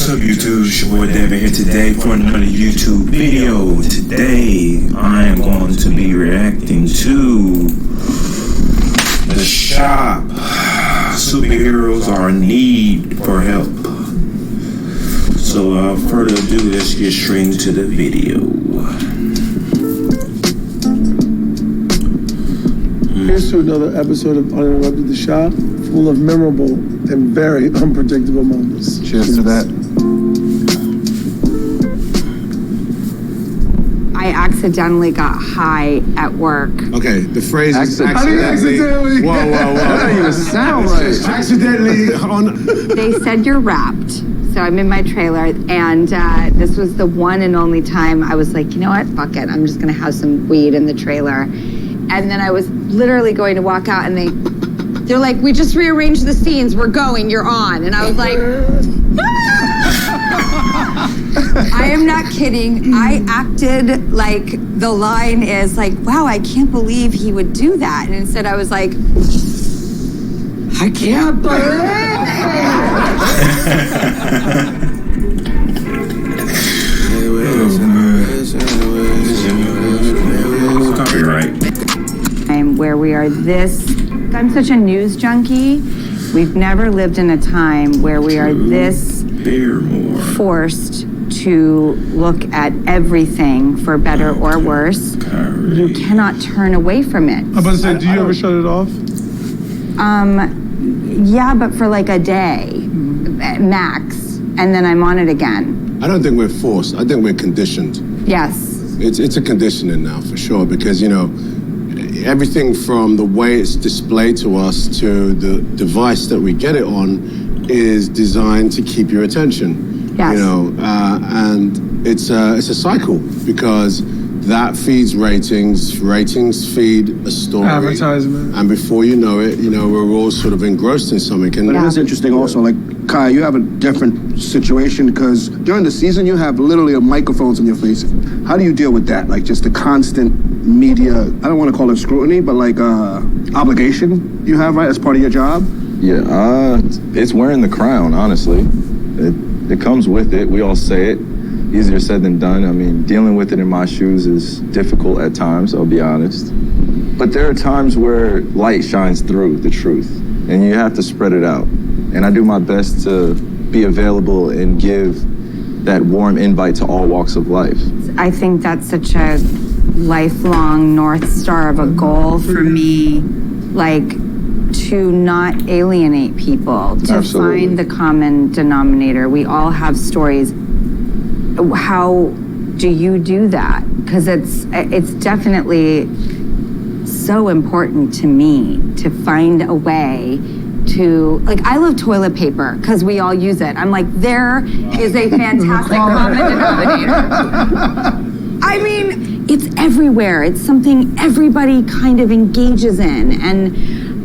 What's up, YouTube? It's your boy David here today for another YouTube video. Today, I am going to be reacting to The Shop. Superheroes are in need for help. So, without further ado, let's get straight into the video. Here's to another episode of Uninterrupted, The Shop, full of memorable and very unpredictable moments. Cheers to that. I accidentally got high at work. Okay, the phrase is Accidentally. Whoa. That don't even sound right. Accidentally on. They said you're wrapped. So I'm in my trailer, and this was the one and only time I was like, you know what, fuck it. I'm just gonna have some weed in the trailer. And then I was literally going to walk out, and they're like, we just rearranged the scenes. We're going, you're on. And I was like, I am not kidding. I acted like the line is like, wow, I can't believe he would do that. And instead I was like, I can't believe it. Copyright. Where we are this, I'm such a news junkie. We've never lived in a time where we are this forced to look at everything for better or worse. You cannot turn away from it. I'm about to say, do you ever shut it off? Yeah, but for like a day, max, and then I'm on it again. I don't think we're forced. I think we're conditioned. Yes. It's a conditioning now for sure, because everything from the way it's displayed to us to the device that we get it on is designed to keep your attention. Yes. And it's a cycle, because that feeds ratings. Ratings feed a story. Advertisement. And before you know it, we're all sort of engrossed in something. And But it is interesting also, like, Kai, you have a different situation because during the season you have literally microphones in your face. How do you deal with that? Like, just the constant media, I don't want to call it scrutiny, but like obligation you have, right, as part of your job? Yeah, it's wearing the crown, honestly. It comes with it. We all say it. Easier said than done. I mean, dealing with it in my shoes is difficult at times, I'll be honest. But there are times where light shines through the truth, and you have to spread it out. And I do my best to be available and give that warm invite to all walks of life. I think that's such a lifelong North Star of a goal for me, like, to not alienate people, to Absolutely. find the common denominator. We all have stories. How do you do that? Because it's definitely so important to me to find a way to, like, I love toilet paper because we all use it. I'm like, there is a fantastic common denominator. I mean, it's everywhere. It's something everybody kind of engages in. And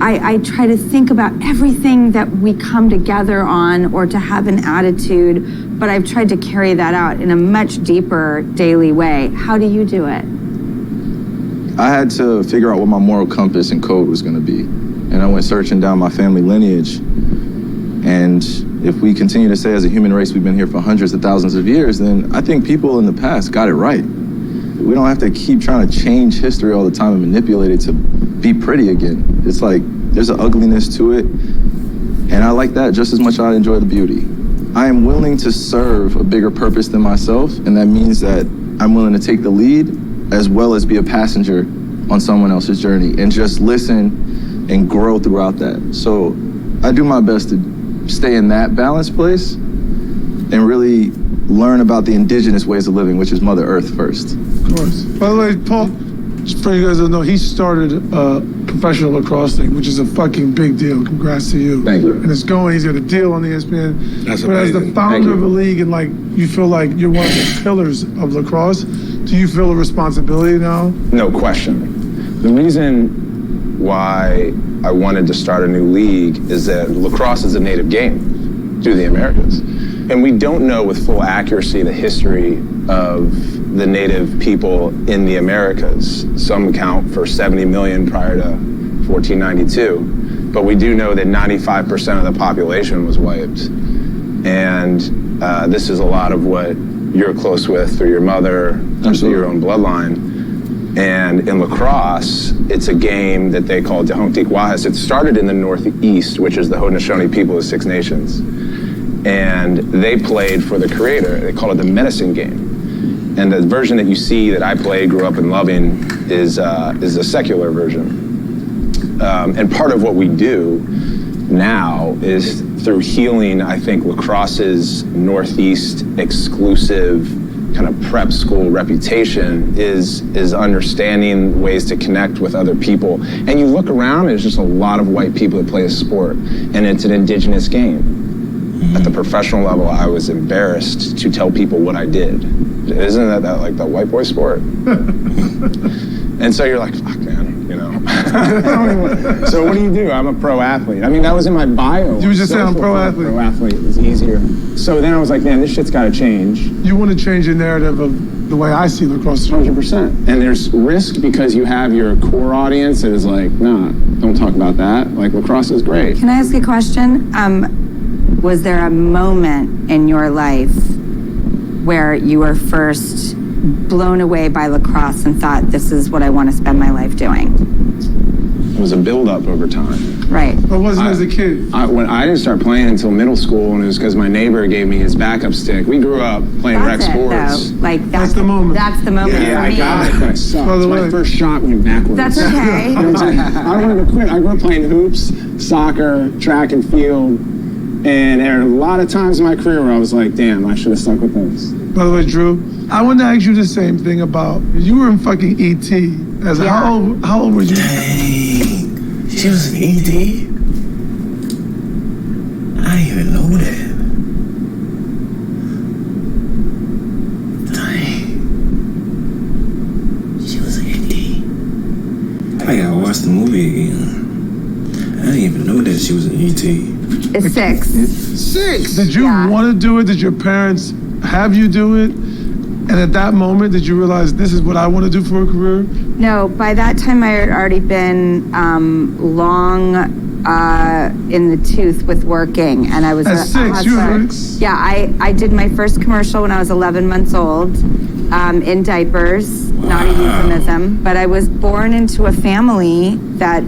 I try to think about everything that we come together on or to have an attitude, but I've tried to carry that out in a much deeper daily way. How do you do it? I had to figure out what my moral compass and code was going to be. And I went searching down my family lineage. And if we continue to say as a human race we've been here for hundreds of thousands of years, then I think people in the past got it right. We don't have to keep trying to change history all the time and manipulate it to be pretty again. It's like there's an ugliness to it. And I like that just as much as I enjoy the beauty. I am willing to serve a bigger purpose than myself, and that means that I'm willing to take the lead as well as be a passenger on someone else's journey and just listen and grow throughout that. So I do my best to stay in that balanced place and really learn about the indigenous ways of living, which is Mother Earth first. Of course. By the way, Paul, just for you guys to know, he started a professional lacrosse thing, which is a fucking big deal. Congrats to you. Thank you. And it's going. He's got a deal on ESPN. That's but as the amazing. founder of a league, and like you feel like you're one of the pillars of lacrosse, do you feel a responsibility now? No question. The reason why I wanted to start a new league is that lacrosse is a native game through the Americas. And we don't know with full accuracy the history of the native people in the Americas. Some count for 70 million prior to 1492. But we do know that 95% of the population was wiped. And this is a lot of what you're close with through your mother, through your own bloodline. And in lacrosse, it's a game that they call Dehontik Wahas. It started in the Northeast, which is the Haudenosaunee people of Six Nations. And they played for the creator. They call it the medicine game. And the version that you see that I played, grew up in loving, is a secular version. And part of what we do now is through healing, I think lacrosse's Northeast exclusive kind of prep school reputation is understanding ways to connect with other people. And you look around, there's just a lot of white people that play a sport, and it's an indigenous game. At the professional level, I was embarrassed to tell people what I did. Isn't that like the white boy sport? And so you're like, fuck, man, you know. So what do? I'm a pro athlete. I mean, that was in my bio. You were just saying I'm pro athlete. Pro athlete, it was easier. So then I was like, man, this shit's got to change. You want to change the narrative of the way I see lacrosse. 100%. And there's risk because you have your core audience that is like, nah, don't talk about that. Like, lacrosse is great. Can I ask a question? Was there a moment in your life where you were first blown away by lacrosse and thought, this is what I want to spend my life doing? It was a build-up over time. Right. But wasn't as a kid? When I didn't start playing until middle school, and it was because my neighbor gave me his backup stick. We grew up playing rec sports. Though. Like that's the moment. That's the moment Yeah, for I me. got it, but I sucked. My first shot went backwards. That's okay. I wanted to quit. I grew up playing hoops, soccer, track and field, and there are a lot of times in my career where I was like, damn, I should have stuck with this. By the way, Drew, I want to ask you the same thing about, you were in fucking E.T. How old were you? Dang, she was an E.T.? I didn't even know that. Dang. She was an E.T. I gotta watch the movie again. I didn't even know that she was an E.T. It's 6. 6? Did you want to do it? Did your parents have you do it? And at that moment, did you realize this is what I want to do for a career? No, by that time I had already been long in the tooth with working, and I was at 6. You were 6? Yeah, I did my first commercial when I was 11 months old, in diapers. Not a euphemism, but I was born into a family that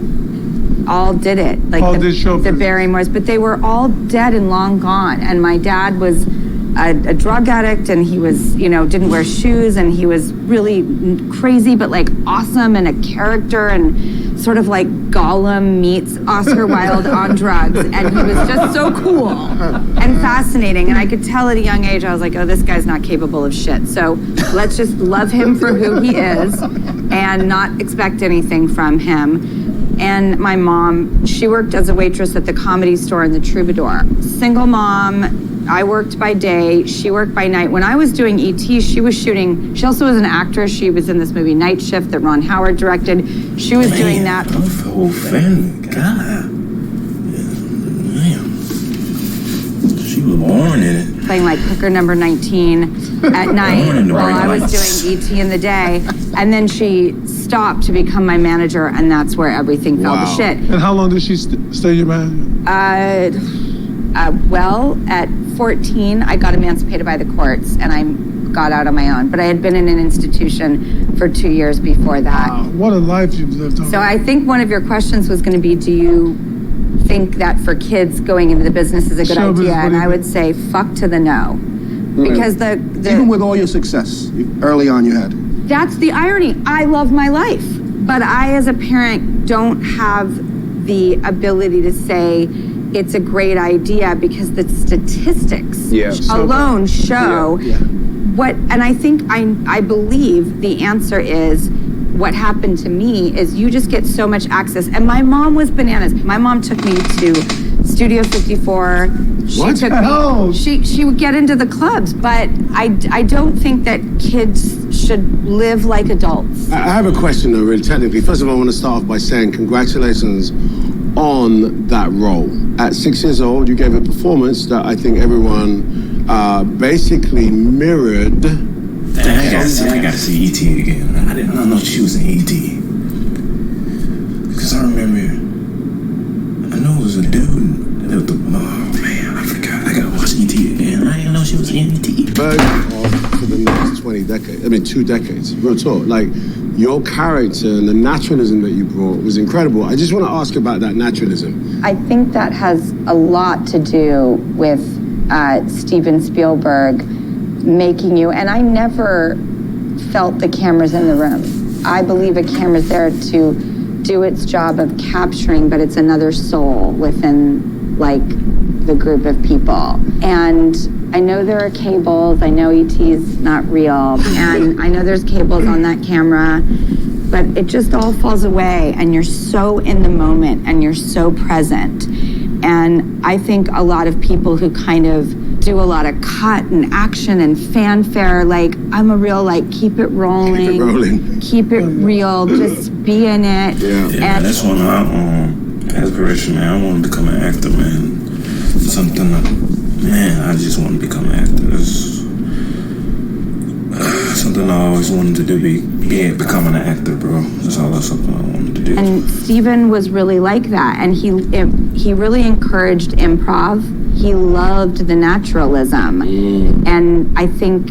all did it. Like all did show the Barrymores, but they were all dead and long gone. And my dad was a drug addict, and he was, didn't wear shoes, and he was really crazy, but like awesome and a character, and sort of like Gollum meets Oscar Wilde on drugs. And he was just so cool and fascinating. And I could tell at a young age, I was like, oh, this guy's not capable of shit. So let's just love him for who he is and not expect anything from him. And my mom, she worked as a waitress at the Comedy Store in the Troubadour. Single mom. I worked by day, she worked by night. When I was doing E.T., she was shooting, she also was an actress. She was in this movie Night Shift that Ron Howard directed. She was doing that. Oh, family, God. Man. She was born in it. Playing like hooker number 19 at night while I was doing E.T. in the day. And then she stopped to become my manager, and that's where everything fell to shit. And how long did she stay your manager? Well, at 14, I got emancipated by the courts, and I got out on my own. But I had been in an institution for 2 years before that. Wow, what a life you've lived on. So I think one of your questions was going to be, do you think that for kids going into the business is a good idea? And I would say, fuck to the no. Because the even with all your success early on you had. That's the irony. I love my life, but I as a parent don't have the ability to say it's a great idea, because the statistics alone show what, and I think I believe the answer is, what happened to me is you just get so much access. And my mom was bananas. My mom took me to Studio 54. She would get into the clubs, but I don't think that kids should live like adults. I have a question though, really technically. First of all, I want to start off by saying congratulations on that role. At 6 years old, you gave a performance that I think everyone basically mirrored. I gotta see E.T. again. I did not know she was an E.T. Because I remember, I know it was a dude. Oh man, I forgot. I gotta watch E.T. TNT. Bird for the next 20 decades. I mean, 2 decades. Real talk. Like, your character and the naturalism that you brought was incredible. I just want to ask about that naturalism. I think that has a lot to do with Steven Spielberg making you, and I never felt the cameras in the room. I believe a camera's there to do its job of capturing, but it's another soul within, like, the group of people. And I know there are cables, I know ET's not real, and I know there's cables on that camera, but it just all falls away, and you're so in the moment, and you're so present. And I think a lot of people who kind of do a lot of cut and action and fanfare, like, I'm a real, like, keep it rolling. Keep it rolling. Keep it real, just be in it. Yeah, And that's one of my aspiration, man. I want to become an actor, man. Something, man, I just want to become an actor. That's something I always wanted to do, becoming an actor, bro. That's something I wanted to do. And Steven was really like that, and he really encouraged improv. He loved the naturalism, and I think,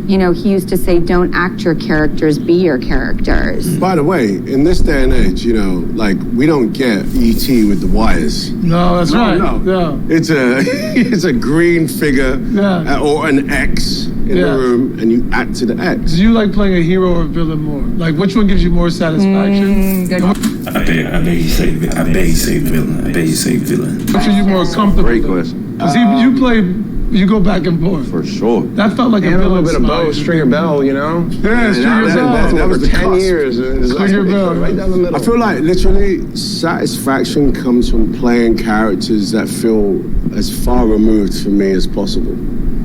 you know, he used to say, don't act your characters, be your characters. By the way, in this day and age, you know, like, we don't get E.T. with the wires. No, that's right. No. Yeah. It's a green figure Yeah. or an X in Yeah. the room, and you act to the X. Do you like playing a hero or a villain more? Like, which one gives you more satisfaction? I bet he say villain. I bet he say villain. Which are you more comfortable Great with? question. Because you go back and forth. For sure. That felt like And a a little villain bit of smile. bow, Stringer Bell, you know? Yeah, Stringer Bell. that was over the 10 cusp. years. Stringer Bell. Right down the middle. I feel like literally satisfaction comes from playing characters that feel as far removed from me as possible.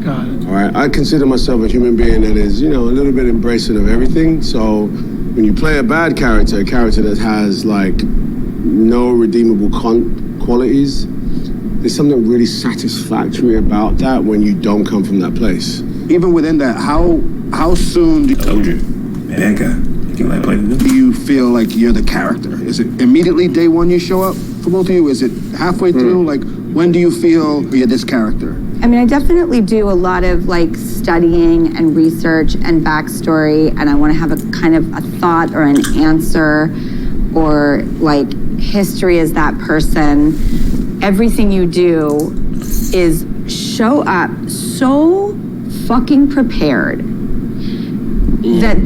Got it. All right, I consider myself a human being that is, you know, a little bit embracing of everything. So when you play a bad character, a character that has like no redeemable qualities, there's something really satisfactory about that when you don't come from that place. Even within that, how soon Told you, bad guy. You like play the do you feel like you're the character? Is it immediately day one you show up for both of you? Is it halfway through? Like, when do you feel you're this character? I mean, I definitely do a lot of, like, studying and research and backstory, and I want to have a kind of a thought or an answer or, like, history as that person. Everything you do is show up so fucking prepared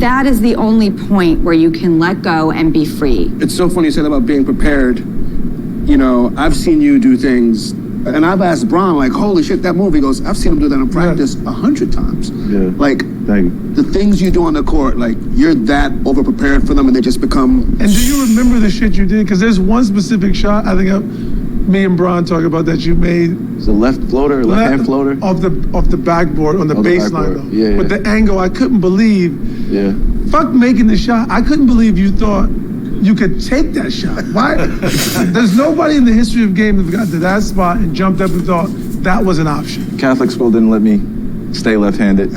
that is the only point where you can let go and be free. It's so funny you said about being prepared. You know, I've seen you do things, and I've asked Bron, like, holy shit, that movie. He goes, I've seen him do that in practice 100 times. Yeah. Like, Thank you. the things you do on the court, like, you're that over-prepared for them, and they just become... And do you remember the shit you did? Because there's one specific shot, I think me and Bron talk about, that you made. It's a left floater, left-hand floater. Off the backboard, on the On the baseline, backboard. though. Yeah, With yeah. the angle, I couldn't believe. Yeah. Fuck making the shot. I couldn't believe you thought you could take that shot. Why? There's nobody in the history of game that got to that spot and jumped up and thought that was an option. Catholic school didn't let me stay left-handed.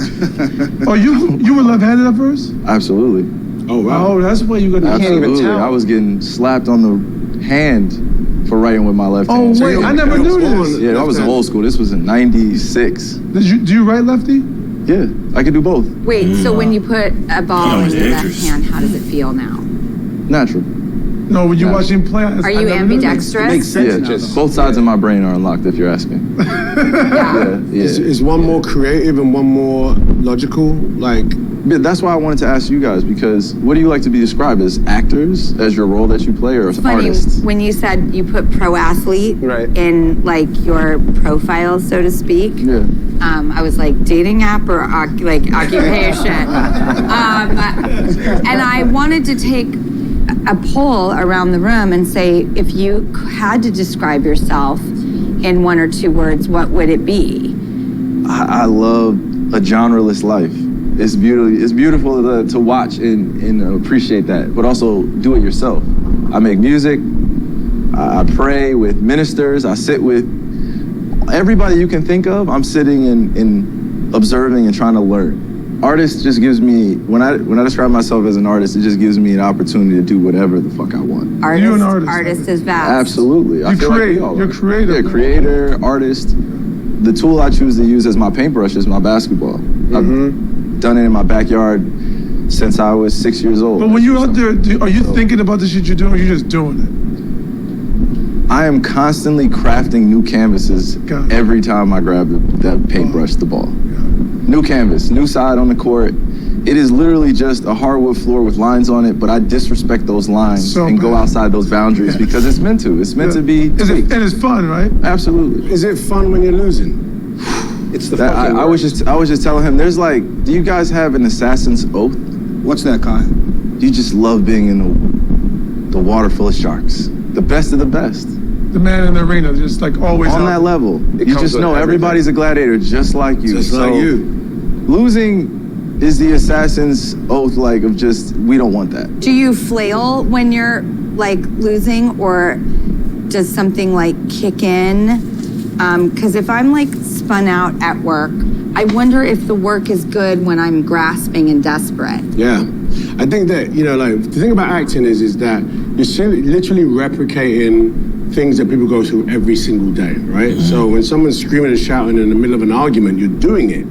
Oh, you were left-handed at first? Absolutely. Oh, wow. Oh, that's why you got to. Absolutely. I was getting slapped on the hand for writing with my left Oh, hand. wait, I never knew this. Yeah, that was old school. This was in '96. Do you write lefty? Yeah, I could do both. Wait, so when you put a ball Yeah, in your left dangerous. hand, how does it feel now? Natural. No, when you Yeah. watch him play. Are you ambidextrous? Makes sense Yeah, now, just though. both sides of my brain are unlocked if you're asking. Yeah. Yeah. Is one more creative and one more logical? Like, But that's why I wanted to ask you guys, because what do you like to be described as? Actors, as your role that you play, or as Funny, artists? when you said you put pro athlete Right. in, like, your profile, so to speak, Yeah. I was like, dating app or occupation? And I wanted to take a poll around the room and say, if you had to describe yourself in 1 or 2 words, what would it be? I love a genreless life. It's beautiful to watch and appreciate that, but also do it yourself. I make music. I pray with ministers. I sit with everybody you can think of. I'm sitting and observing and trying to learn. Artist just gives me, when I describe myself as an artist, it just gives me an opportunity to do whatever the fuck I want. You're an artist. Artist is vast. Absolutely. I You feel like create. we all You're are. creative. Yeah, creator, artist. the tool I choose to use as my paintbrush is my basketball. I've done it in my backyard since I was 6 years old. But when you're out there, are you thinking about the shit you're doing, or are you just doing it? I am constantly crafting new canvases every time I grab the paintbrush, the ball. New canvas, new side on the court. It is literally just a hardwood floor with lines on it, but I disrespect those lines and go outside those boundaries because it's meant to. It's meant to be. And it's fun, right? Absolutely. Is it fun when you're losing? It's the fucking I was just telling him, there's like, do you guys have an assassin's oath? What's that, Kai? You just love being in the water full of sharks. The best of the best. The man in the arena, just like always on that level. You just know everybody's a gladiator just like you. Just like you. Losing is the assassin's oath, like, of just, we don't want that. Do you flail when you're like losing, or does something like kick in? Because if I'm like spun out at work, I wonder if the work is good when I'm grasping and desperate. Yeah. I think that, like, the thing about acting is that you're literally replicating things that people go through every single day, right? Mm-hmm. So when someone's screaming and shouting in the middle of an argument, you're doing it.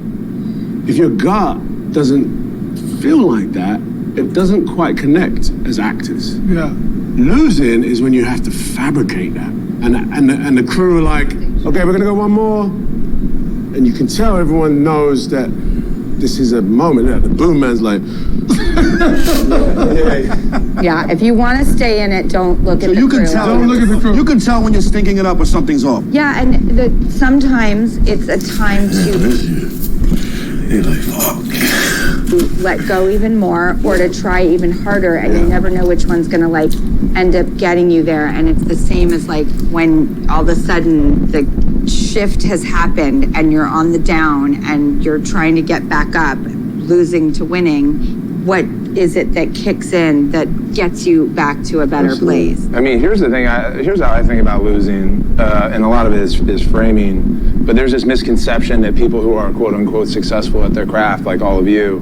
If your gut doesn't feel like that, it doesn't quite connect as actors. Yeah. Losing is when you have to fabricate that. And the crew are like, okay, we're gonna go one more. And you can tell everyone knows that this is a moment that the boom man's like, Yeah, if you want to stay in it, don't look at the crew. Don't look at the crew. You can tell when you're stinking it up or something's off. Yeah, and sometimes it's a time You're like, fuck. to let go even more or to try even harder, and you never know which one's gonna like end up getting you there. And it's the same as like when all of a sudden the shift has happened and you're on the down and you're trying to get back up, losing to winning. What is it that kicks in that gets you back to a better place? I mean, here's the thing. Here's how I think about losing, and a lot of it is framing. But there's this misconception that people who are quote unquote successful at their craft, like all of you,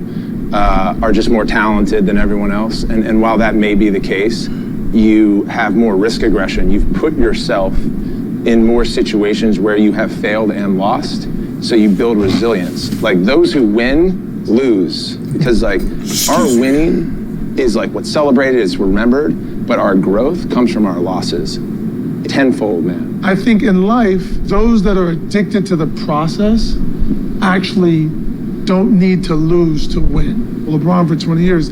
are just more talented than everyone else. And while that may be the case, you have more risk aggression. You've put yourself in more situations where you have failed and lost. So you build resilience. Like those who win lose, because like our winning is like what's celebrated, is remembered, but our growth comes from our losses. Tenfold, man. I think in life, those that are addicted to the process actually don't need to lose to win. LeBron for 20 years,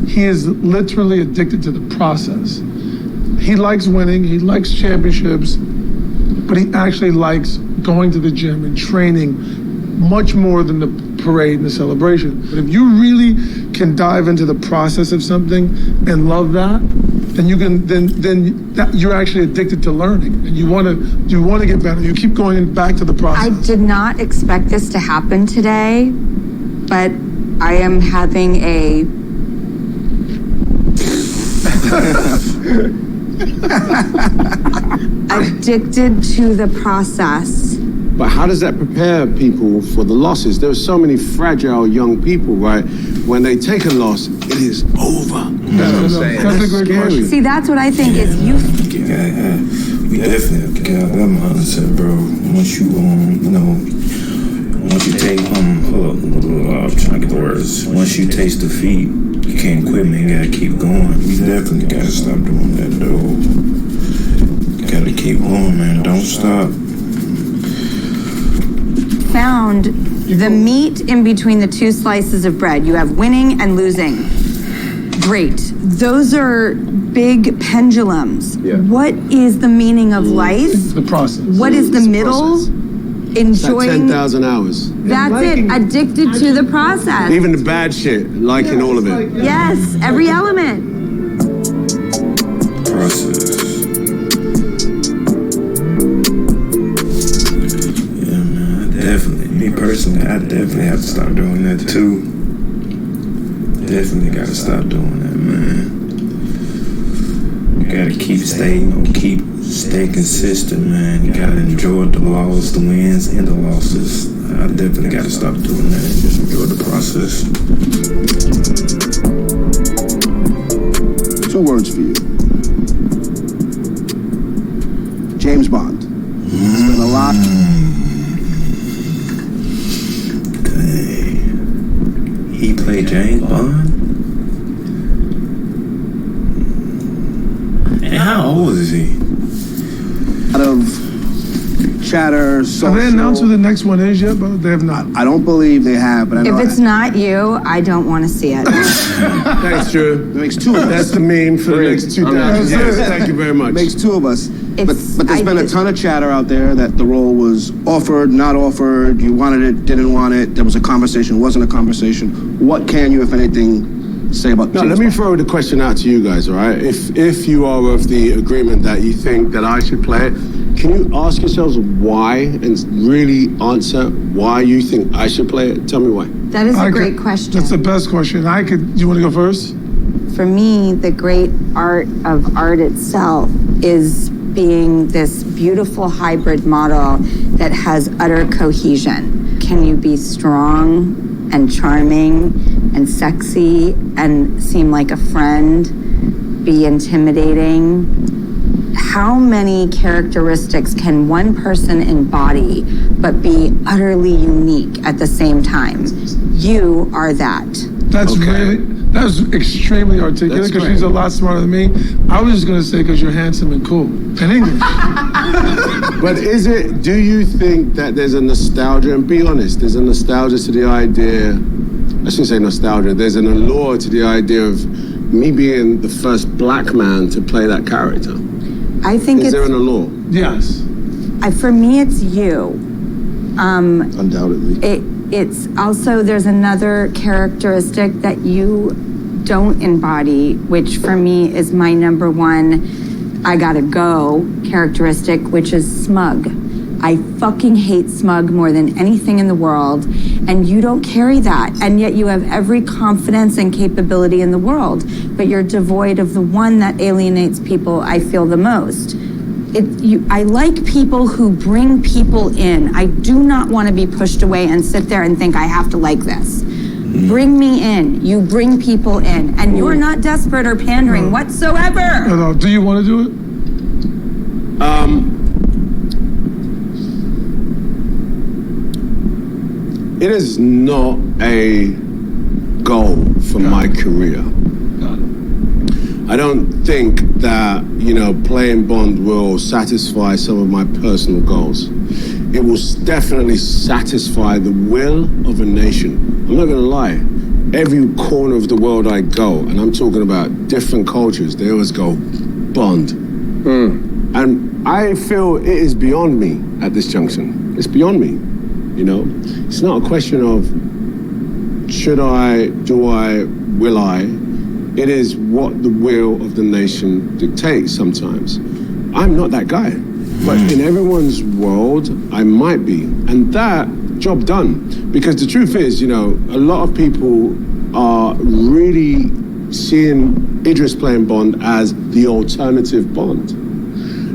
he is literally addicted to the process. He likes winning, he likes championships, but he actually likes going to the gym and training much more than the parade and the celebration. But if you really can dive into the process of something and love that, then you can then you're actually addicted to learning, and you want to get better. You keep going back to the process. I did not expect this to happen today, but I am having a addicted to the process. But how does that prepare people for the losses? There are so many fragile young people, right? When they take a loss, it is over. That's what I'm saying. That's a great question. See, that's what I think is you. We definitely got that mindset, bro. Once you, once you take, hold up, I'm trying to get the words. Once you taste defeat, you can't quit, man. You gotta keep going. We definitely gotta stop doing that, though. Gotta keep going, man. Don't stop. Found the meat in between the two slices of bread. You have winning and losing. Great. Those are big pendulums. Yeah. What is the meaning of life? The process. What is the middle? It's like Enjoying. 10,000 hours. That's it. Addicted to the process. Even the bad shit, liking all of it. Yes, every element. Process. Yeah, man. Definitely. Me personally, I definitely have to start doing that too. Definitely gotta stop doing that, man. You gotta stay consistent, man. You gotta enjoy the losses, the wins, and the losses. I definitely gotta stop doing that and just enjoy the process. 2 words for you. James Bond. It's been a lot. James Bond? And how old is he? Out of chatter, social. Have they announced who the next one is yet? But they have not. I don't believe they have, but I know. If it's not you, I don't want to see it. Thanks, Drew. It makes two of us. That's the meme for the next 2,000 years. Thank you very much. Makes two of us. But It's- there's been a ton of chatter out there that the role was offered, not offered, you wanted it, didn't want it, there was a conversation, wasn't a conversation. What can you, if anything, say about No, James let me Bond? throw the question out to you guys, all right? If you are of the agreement that you think that I should play it, can you ask yourselves why and really answer why you think I should play it? Tell me why. That is a I great could- question. That's the best question. You want to go first? For me, the great art of art itself is being this beautiful hybrid model that has utter cohesion. Can you be strong and charming and sexy and seem like a friend, be intimidating? How many characteristics can one person embody but be utterly unique at the same time? You are that. That's extremely articulate That's because great. she's a lot smarter than me. I was just going to say because you're handsome and cool. In English. But do you think that there's a nostalgia, and be honest, there's a nostalgia to the idea, I shouldn't say nostalgia, there's an allure to the idea of me being the first black man to play that character. I think Is there an it's, allure? Yes. for me, it's you. Undoubtedly. It's also, there's another characteristic that you don't embody, which for me is my number one, I gotta go characteristic, which is smug. I fucking hate smug more than anything in the world, and you don't carry that, and yet you have every confidence and capability in the world, but you're devoid of the one that alienates people I feel the most. I like people who bring people in. I do not want to be pushed away and sit there and think I have to like this. Bring me in. You bring people in, and you're not desperate or pandering whatsoever. Do you want to do it? It is not a goal for my career. I don't think that, playing Bond will satisfy some of my personal goals. It will definitely satisfy the will of a nation. I'm not going to lie. Every corner of the world I go, and I'm talking about different cultures, they always go, Bond. And I feel it is beyond me at this junction. It's beyond me, It's not a question of should I, do I, will I. It is what the will of the nation dictates sometimes. I'm not that guy. But in everyone's world, I might be. And that, job done. Because the truth is, a lot of people are really seeing Idris playing Bond as the alternative Bond.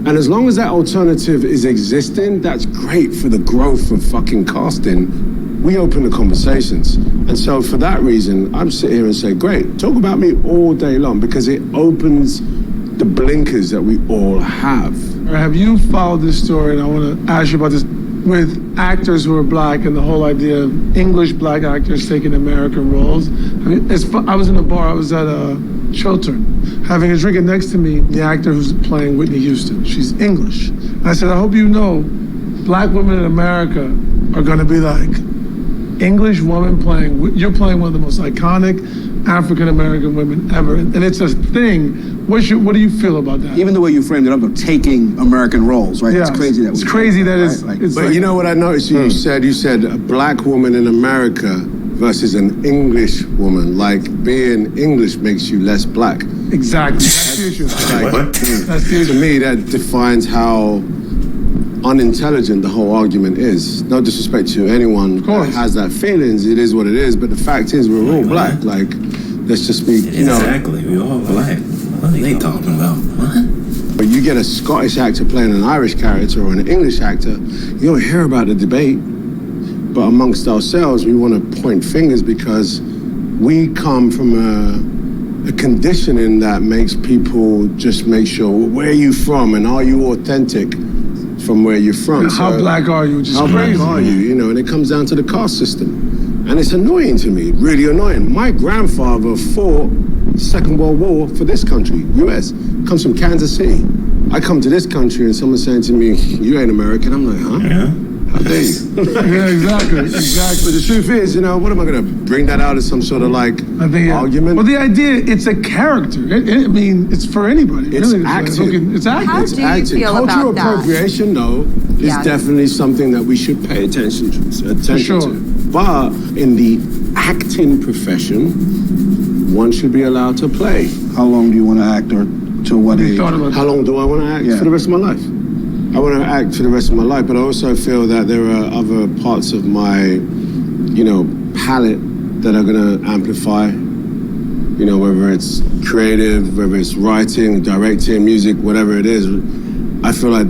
And as long as that alternative is existing, that's great for the growth of fucking casting. We open the conversations. And so for that reason, I'm sitting here and say, great, talk about me all day long because it opens the blinkers that we all have. Have you followed this story? And I want to ask you about this with actors who are black and the whole idea of English black actors taking American roles. I was in a bar. I was at Chiltern having a drink, and next to me, the actor who's playing Whitney Houston. She's English. And I said, I hope you know, black women in America are going to be like English woman you're playing one of the most iconic African-American women ever. And it's a thing. What do you feel about that? Even the way you framed it up of taking American roles, right? Yeah, It's crazy that it's crazy that it's, right? it's But like, you know what I noticed? You said a black woman in America versus an English woman. Like being English makes you less black. exactly. That's the issue. What? That's the To issue. me, that defines how unintelligent the whole argument is. No disrespect to anyone that course. has that feelings. It is what it is. But the fact is, we're all black. Like, let's just be, Exactly. We all black. What are they talking about? What? But you get a Scottish actor playing an Irish character or an English actor, you don't hear about the debate. But amongst ourselves, we want to point fingers because we come from a conditioning that makes people just make sure, where are you from and are you authentic from where you're from? How black are you? Which is How crazy. black are you? And it comes down to the caste system. And it's annoying to me, really annoying. My grandfather fought Second World War for this country, US, comes from Kansas City. I come to this country and someone's saying to me, you ain't American. I'm like, huh? Yeah. How dare you? Yeah, exactly. But the truth is, what am I going to bring that out as some sort of argument? Well, the idea, it's a character. I mean, it's for anybody. It's really. acting. It's acting. How It's do you acting. feel Cultural about that? appropriation, though, is Yeah. definitely something that we should pay attention sure. to. But in the acting profession, one should be allowed to play. How long do you want to act, or to what age? Thought about How long do I want to act? Yeah. For the rest of my life. I want to act for the rest of my life, but I also feel that there are other parts of my, palette that are going to amplify. Whether it's creative, whether it's writing, directing, music, whatever it is. I feel like,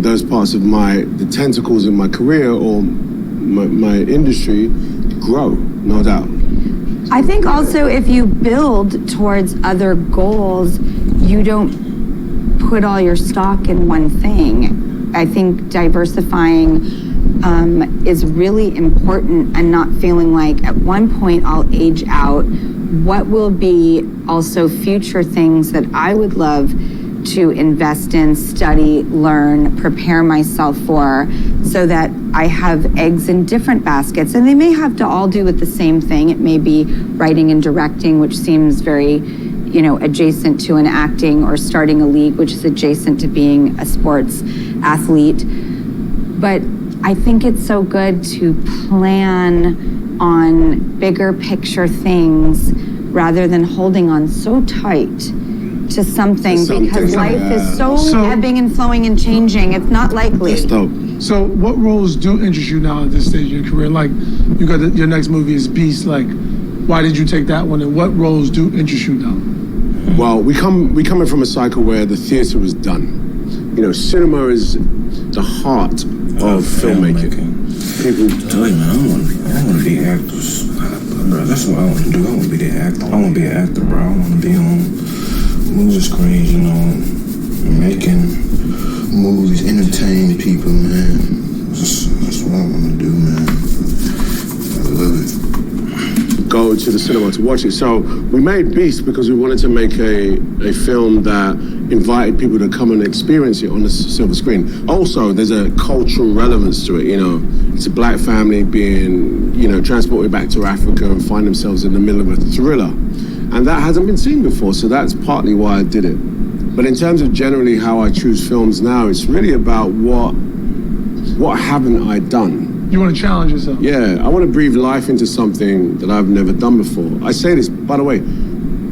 those parts of the tentacles in my career or my industry grow, no doubt. I think also if you build towards other goals, you don't put all your stock in one thing. I think diversifying is really important, and not feeling like at one point I'll age out. What will be also future things that I would love to invest in, study, learn, prepare myself for, so that I have eggs in different baskets. And they may have to all do with the same thing. It may be writing and directing, which seems very, adjacent to an acting, or starting a league, which is adjacent to being a sports athlete. But I think it's so good to plan on bigger picture things rather than holding on so tight to something, because life is so ebbing and flowing and changing. It's not likely. That's dope. So what roles do interest you now at this stage in your career? Like, you got your next movie is Beast. Like, why did you take that one, and what roles do interest you now? Well, we coming from a cycle where the theater was done. Cinema is the heart of filmmaking. People Tell you, man, I want to be actors. Bro, that's what I want to do. I want to be the actor. I want to be an actor, bro. I want to be on movie screens, making movies, entertaining people, man. That's what I want to do, man. I love it. go to the cinema to watch it. So we made Beast because we wanted to make a film that invited people to come and experience it on the silver screen. Also, there's a cultural relevance to it, It's a black family being, transported back to Africa and find themselves in the middle of a thriller. And that hasn't been seen before, so that's partly why I did it. But in terms of generally how I choose films now, it's really about what haven't I done? You want to challenge yourself? Yeah, I want to breathe life into something that I've never done before. I say this, by the way,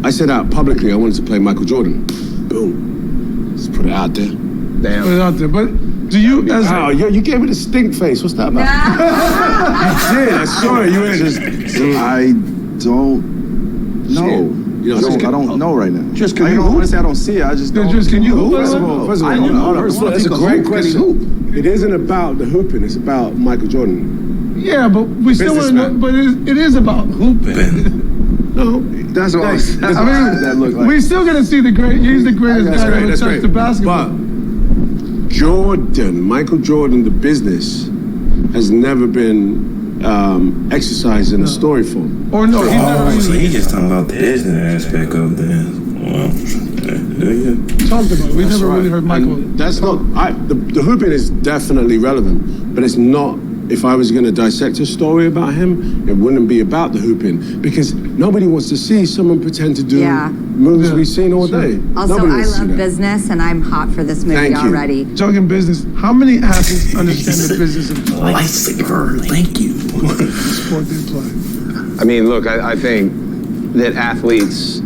I said out publicly I wanted to play Michael Jordan. Boom. Just put it out there. Damn. Put it out there. But do you, as Oh, you gave me the stink face. What's that about? You did. I saw it. You were just. I don't know. You I don't know right now. Just can I you don't hoop? want to say I don't see it. I just don't. Just can you hoop? First of all, I hold know. on. That's a great question. It isn't about the hooping. It's about Michael Jordan. Yeah, but we still want to know. Businessman. But it is about hooping. No, That's what Nice. that's I what mean, that look like. we still gonna see the great. He's the greatest That's guy great. ever That's touched great. the basketball. But Jordan, Michael Jordan, the business, has never been exercised in a story form. Or no, he's never Oh, so really you just talking about the business aspect of this. Well, yeah. talked about it. We never Right. really heard Michael. And that's not. The hooping is definitely relevant, but it's not. If I was going to dissect a story about him, it wouldn't be about the hooping because nobody wants to see someone pretend to do Yeah. moves we've seen all day. Also, Nobody I wants to see love that. business, and I'm hot for this movie Thank you. already. Talking business, how many athletes understand the business of Lightsaber, thank you. sport they play? I mean, look, I think that athletes,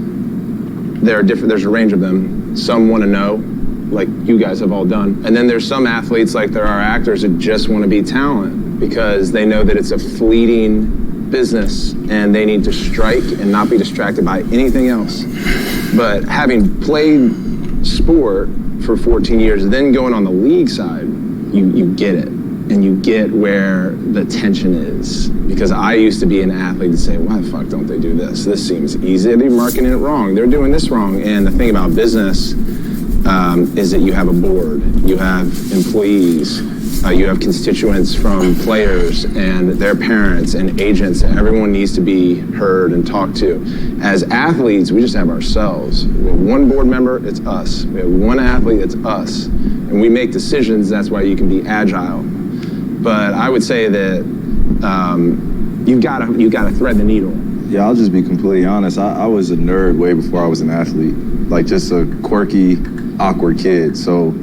there are different. There's a range of them. Some want to know, like you guys have all done, and then there's some athletes, like there are actors, that just want to be talent because they know that it's a fleeting business and they need to strike and not be distracted by anything else. But having played sport for 14 years, then going on the league side, you get it. And you get where the tension is. Because I used to be an athlete to say, why the fuck don't they do this? This seems easy. They're marketing it wrong. They're doing this wrong. And the thing about business is that you have a board, you have employees, You have constituents from players and their parents and agents. And everyone needs to be heard and talked to. As athletes, we just have ourselves. We have one board member, it's us. We have one athlete, it's us. And we make decisions, that's why you can be agile. But I would say that you've got to thread the needle. Yeah, I'll just be completely honest. I was a nerd way before I was an athlete. Like just a quirky, awkward kid. So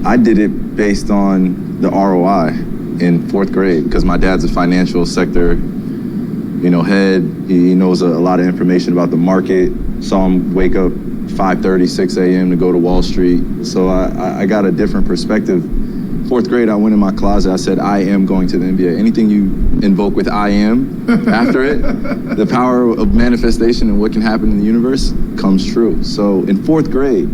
I did it based on the ROI in 4th grade because my dad's a financial sector, head. He knows a lot of information about the market. Saw him wake up 5:30, 6 a.m. to go to Wall Street. So I got a different perspective. 4th grade, I went in my closet. I said, I am going to the NBA. Anything you invoke with I am after it, the power of manifestation and what can happen in the universe comes true. So in 4th grade,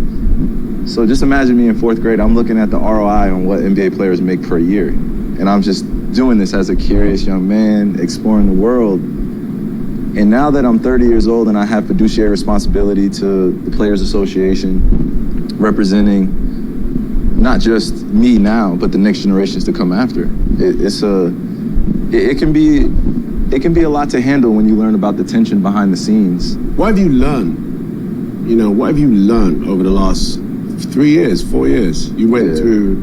so just imagine me in 4th grade, I'm looking at the ROI on what NBA players make per year. And I'm just doing this as a curious young man, exploring the world. And now that I'm 30 years old and I have fiduciary responsibility to the Players Association, representing not just me now, but the next generations to come after. It can be a lot to handle when you learn about the tension behind the scenes. What have you learned? What have you learned over the last 3 years, 4 years? You went through,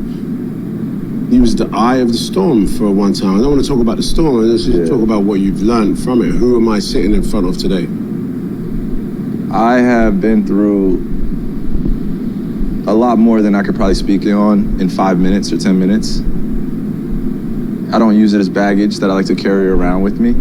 you was the eye of the storm for one time. I don't want to talk about the storm, let's just talk about what you've learned from it. Who am I sitting in front of today? I have been through a lot more than I could probably speak on in 5 minutes or 10 minutes. I don't use it as baggage that I like to carry around with me.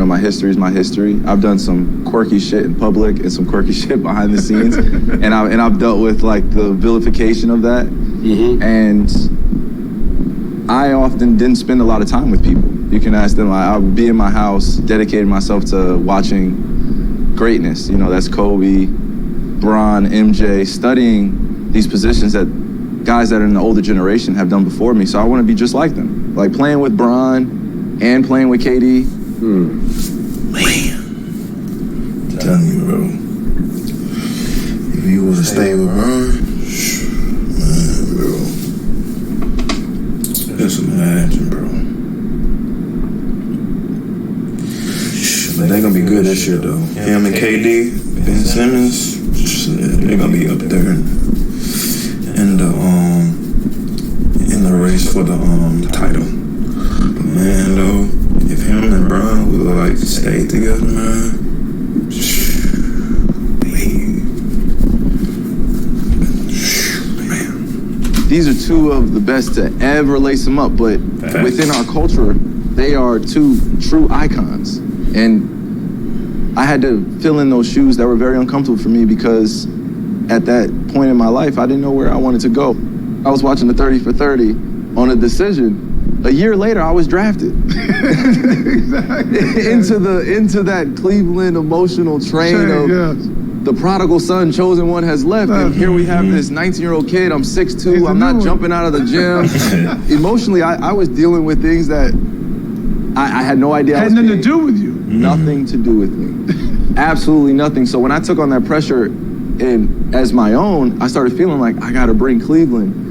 My history is my history. I've done some quirky shit in public and some quirky shit behind the scenes, and I've dealt with like the vilification of that. Mm-hmm. And I often didn't spend a lot of time with people. You can ask them. I would be in my house, dedicating myself to watching greatness. That's Kobe, Bron, MJ, studying these positions that guys that are in the older generation have done before me. So I want to be just like them. Like playing with Bron and playing with KD. Man, I'm telling you, bro. If you would have stayed with Bron, man, bro. Just imagine, bro. But they're gonna be good this year, though. Him and KD, Ben Simmons, they're gonna be up there in the race for the title. But man, though, if him and Bron would like to stay together, man. These are two of the best to ever lace them up, but within our culture, they are two true icons. And I had to fill in those shoes that were very uncomfortable for me because at that point in my life, I didn't know where I wanted to go. I was watching the 30 for 30 on a decision. A year later, I was drafted into that Cleveland emotional train of the prodigal son, chosen one has left. And here we have this 19-year-old kid. I'm 6'2". I'm not jumping out of the gym. Emotionally, I was dealing with things that I had no idea. Had nothing to do with you. Nothing to do with me. Absolutely nothing. So when I took on that pressure and as my own, I started feeling like I got to bring Cleveland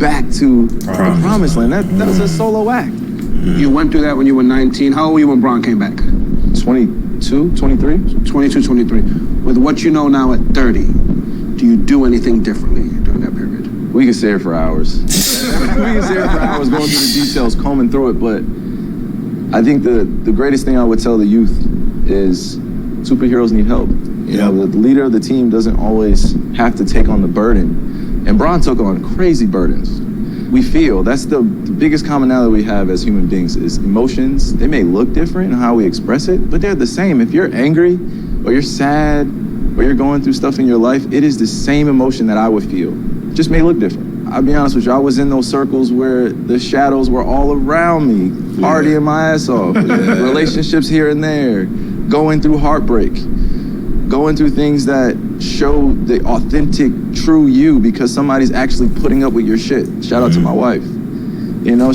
back to the promised land. That's a solo act. You went through that when you were 19. How old were you when Bron came back? 22, 23? 22, 23. With what you know now at 30, do you do anything differently during that period? We can stay here for hours. We can stay here for hours going through the details, combing through it. But I think the greatest thing I would tell the youth is superheroes need help. The leader of the team doesn't always have to take on the burden. And Bron took on crazy burdens. We feel that's the biggest commonality we have as human beings is emotions. They may look different in how we express it, but they're the same. If you're angry or you're sad or you're going through stuff in your life, it is the same emotion that I would feel. It just may look different. I'll be honest with you, I was in those circles where the shadows were all around me, partying my ass off, relationships here and there, going through heartbreak, going through things that show the authentic, true you because somebody's actually putting up with your shit. Shout out to my wife.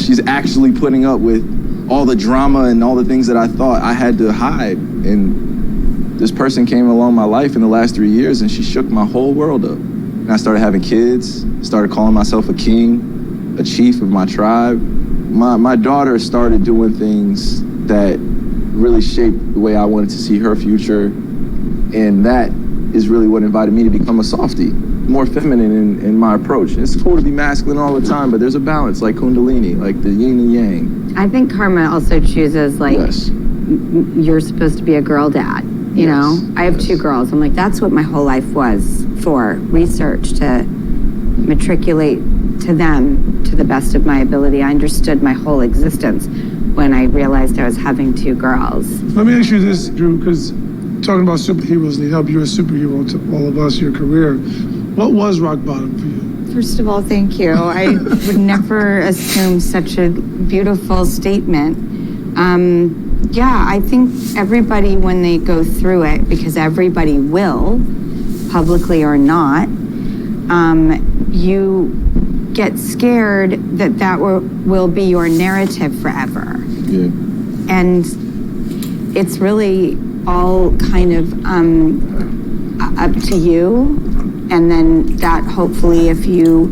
She's actually putting up with all the drama and all the things that I thought I had to hide. And this person came along my life in the last 3 years and she shook my whole world up. And I started having kids, started calling myself a king, a chief of my tribe. My daughter started doing things that really shaped the way I wanted to see her future. And that is really what invited me to become a softie, more feminine in my approach. It's cool to be masculine all the time, but there's a balance, like Kundalini, like the yin and yang. I think karma also chooses, like, Yes. You're supposed to be a girl dad, you know? I have two girls. I'm like, that's what my whole life was for, research, to matriculate to them to the best of my ability. I understood my whole existence when I realized I was having two girls. Let me ask you this, Drew, because talking about superheroes need help. You're a superhero to all of us, your career. What was rock bottom for you? First of all, thank you. I would never assume such a beautiful statement. Yeah, I think everybody, when they go through it, because everybody will, publicly or not, you get scared that will be your narrative forever. Yeah. And it's really all kind of up to you. And then that, hopefully, if you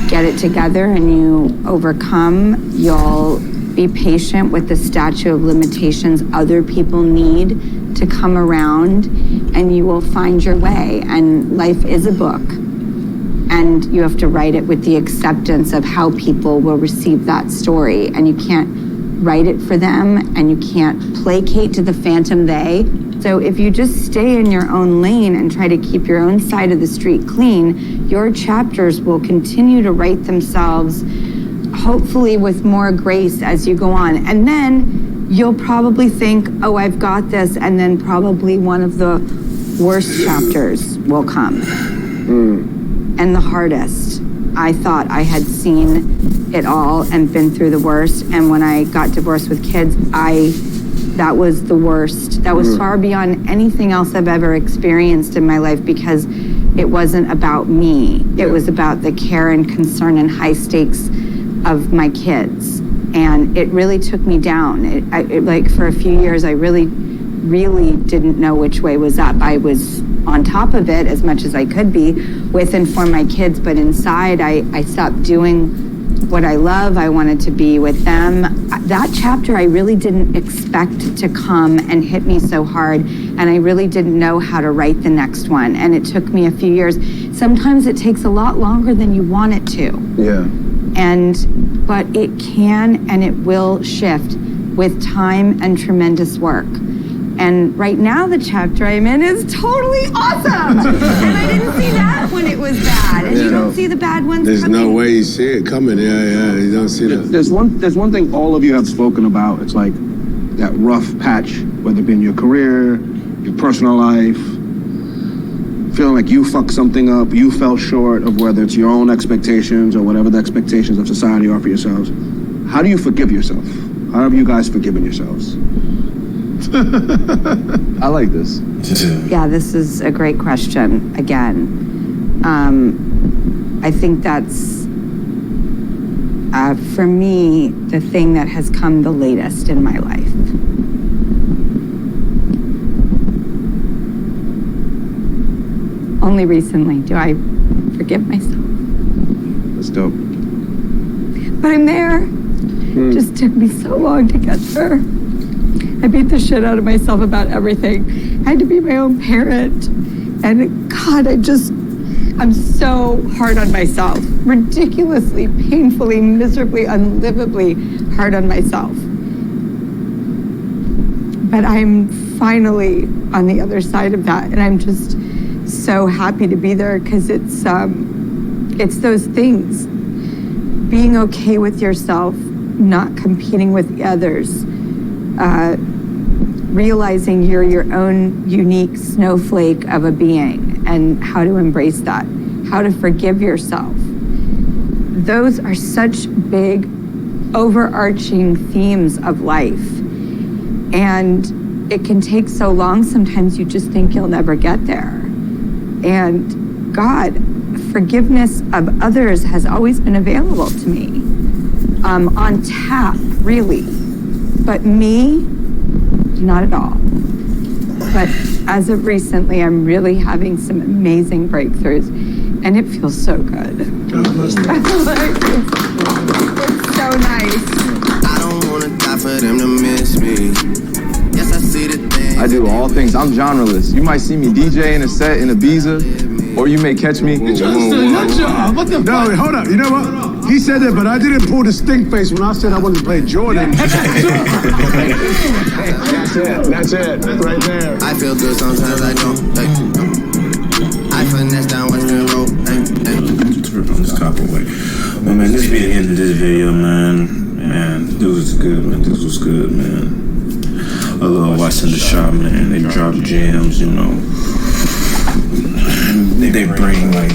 get it together and you overcome, you'll be patient with the statute of limitations other people need to come around, and you will find your way. And life is a book, and you have to write it with the acceptance of how people will receive that story. And you can't write it for them, and you can't placate to the phantom they. So if you just stay in your own lane and try to keep your own side of the street clean, your chapters will continue to write themselves, hopefully with more grace as you go on. And then you'll probably think, oh, I've got this, and then probably one of the worst chapters will come. And the hardest. I thought I had seen it all and been through the worst. And when I got divorced with kids, that was the worst. That was far beyond anything else I've ever experienced in my life, because it wasn't about me. It was about the care and concern and high stakes of my kids. And it really took me down. Like, for a few years, I really didn't know which way was up. I was on top of it as much as I could be with and for my kids, but inside I stopped doing what I love. I wanted to be with them. That chapter I really didn't expect to come and hit me so hard, and I really didn't know how to write the next one. And it took me a few years. Sometimes it takes a lot longer than you want it to. Yeah. But it can and it will shift with time and tremendous work. And right now the chapter I'm in is totally awesome. And I didn't see that when it was bad. And you don't see the bad ones There's coming. no way you see it coming. Yeah, you don't see that. There's one thing all of you have spoken about. It's like that rough patch, whether it be in your career, your personal life, feeling like you fucked something up, you fell short of whether it's your own expectations or whatever the expectations of society are for yourselves. How do you forgive yourself? How have you guys forgiven yourselves? I like this. Yeah, this is a great question again. I think that's, for me, the thing that has come the latest in my life. Only recently do I forgive myself. That's dope. But I'm there. It just took me so long to get there. I beat the shit out of myself about everything. I had to be my own parent. And God, I'm so hard on myself. Ridiculously, painfully, miserably, unlivably hard on myself. But I'm finally on the other side of that. And I'm just so happy to be there, because it's those things. Being okay with yourself, not competing with others, realizing you're your own unique snowflake of a being, and how to embrace that, how to forgive yourself. Those are such big, overarching themes of life. And it can take so long, sometimes you just think you'll never get there. And God, forgiveness of others has always been available to me, on tap, really. But me, not at all. But as of recently, I'm really having some amazing breakthroughs, and it feels so good. God bless you. nice. I don't wanna die for them to miss me. Yes, I see the things. I do all things. I'm genreless. You might see me DJ in a set in Ibiza, or you may catch me. What the No, hold up. You know what? He said that, but I didn't pull the stink face when I said I wanted to play Jordan. That's it, right there. I feel good sometimes I don't. I finesse down Western Road. Rip on this copper way. Well, man, this be the end of this video, man. Man, this was good, man. This was good, man. I love watching the shop, man. They drop gems, you know. They bring, like,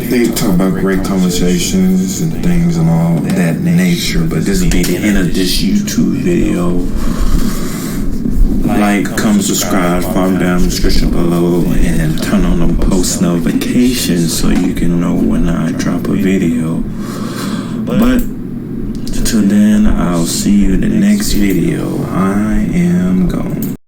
they talk about great conversations and things and all that nature, but this will be the end of this YouTube video. Like, comment, subscribe, follow down in the description below, and turn on the post notifications so you can know when I drop a video. But till then, I'll see you in the next video. I am gone.